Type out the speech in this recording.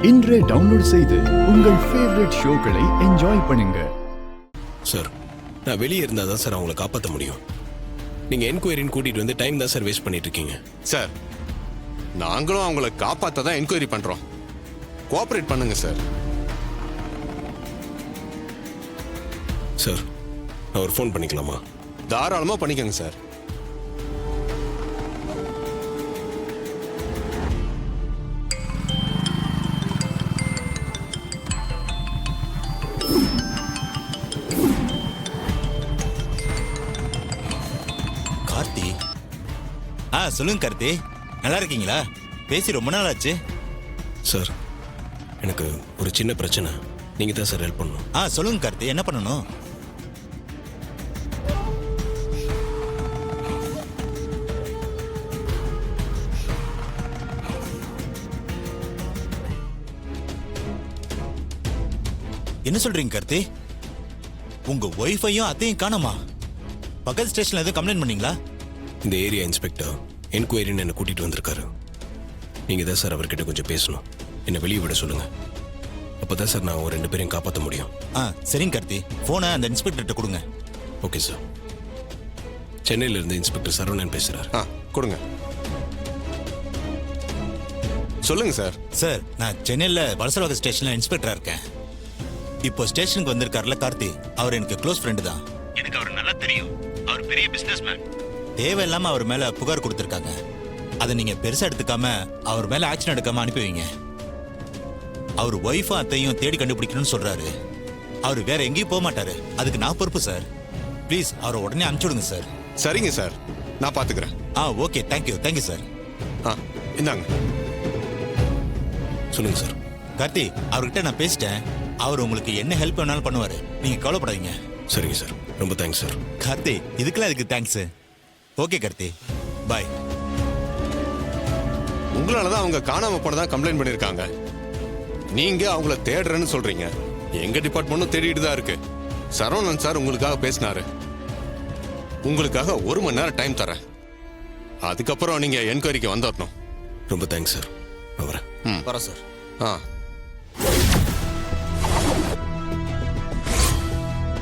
இன்றே டவுன்லோட் செய்து உங்கள் ஃபேவரட் ஷோக்களை என்ஜாய் பண்ணுங்க. சார், நான் வெளியே இருந்தால் தான் சார் அவங்களை காப்பாற்ற முடியும். நீங்கள் என்கொயரின்னு கூட்டிகிட்டு வந்து டைம் தான் சார் வேஸ்ட் பண்ணிட்டு இருக்கீங்க. சார், நாங்களும் அவங்கள காப்பாற்ற தான் என்கொயரி பண்ணுறோம். கோஆப்ரேட் பண்ணுங்க சார். சார், நான் ஒரு ஃபோன் பண்ணிக்கலாமா? தாராளமாக பண்ணிக்கோங்க சார். கார்த்தி. சொல்லுங்க கார்த்தி, நல்லா இருக்கீங்களா? பேசி ரொம்ப நாள் ஆச்சு. சார், எனக்கு ஒரு சின்ன பிரச்சனை. நீங்கள் தான் சார் ஹெல்ப் பண்ணணும். சொல்லுங்க கார்த்தி, என்ன பண்ணணும்? என்ன சொல்றீங்க கார்த்தி? உங்க ஒய்ஃபையும் அத்தையும் காணோமா? பக்கத்து ஸ்டேஷன்ல எதுவும் கம்ப்ளைண்ட் பண்ணீங்களா? இந்த ஏரியா இன்ஸ்பெக்டர் என்கொயரின்னு என்னை கூட்டிகிட்டு வந்திருக்காரு. நீங்கள் தான் சார் அவர்கிட்ட கொஞ்சம் பேசணும். என்னை வெளியே விட சொல்லுங்க. அப்போ தான் சார் நான் ஒரு 2 பேரையும் காப்பாற்ற முடியும். சரிங்க கார்த்தி, போனை அந்த இன்ஸ்பெக்டர்கிட்ட கொடுங்க. Okay sir. சென்னையிலேருந்து இன்ஸ்பெக்டர் சரவணன் பேசுகிறார். கொடுங்க. சொல்லுங்க சார். சார், நான் சென்னையில் வலசரவாக ஸ்டேஷனில் இன்ஸ்பெக்டராக இருக்கேன். இப்போ ஸ்டேஷனுக்கு வந்திருக்காருல கார்த்தி, அவர் எனக்கு க்ளோஸ் ஃப்ரெண்டு தான். எனக்கு அவர் நல்லா தெரியும். அவர் பெரிய பிசினஸ் மேன். தேவையில்லாம அவர் மேல புகார் கொடுத்துருக்காங்க. அதை நீங்க பெருசா எடுத்துக்காம அவர் மேல ஆக்ஷன் எடுக்காம அனுப்பி வைங்க. அவர் ஒய்ஃபும் அத்தையும் தேடி கண்டுபிடிக்கணும்னு சொல்றாரு. அவர் வேற எங்கேயும் போக மாட்டாரு. அதுக்கு நான் பொறுப்பு சார். ப்ளீஸ் அவரை உடனே அனுப்பிச்சு விடுங்க சார். சரிங்க சார், நான் பார்த்துக்கிறேன். Okay, thank you sir. இந்தாங்க. சொல்லுங்க சார். கார்த்தி, அவர்கிட்ட நான் பேசிட்டேன். அவர் உங்களுக்கு என்ன ஹெல்ப் வேணாலும் பண்ணுவாரு. நீங்க கவலைப்படாதீங்க. சரிங்க சார், ரொம்ப தேங்க்ஸ் சார். கார்த்தி, இதுக்கெல்லாம் இதுக்கு தேங்க்ஸ். ஓகே கார்த்தி, பாய். உங்களால தான் அவங்க காணாம போனதா கம்ப்ளைண்ட் பண்ணிருக்காங்க. நீங்க அவங்கள தேடுறேன்னு சொல்றீங்க. எங்க டிபார்ட்மெண்ட்டும் தேடிட்டு தான் இருக்கு. சரவணன் சார் உங்களுக்காக பேசினாரு. உங்களுக்காக 1 மணி நேரம் டைம் தரேன். அதுக்கப்புறம் நீங்க என்கொயரிக்கு வந்துடணும். ரொம்ப தேங்க்ஸ் சார். நான் வரேன். வரேன் சார்.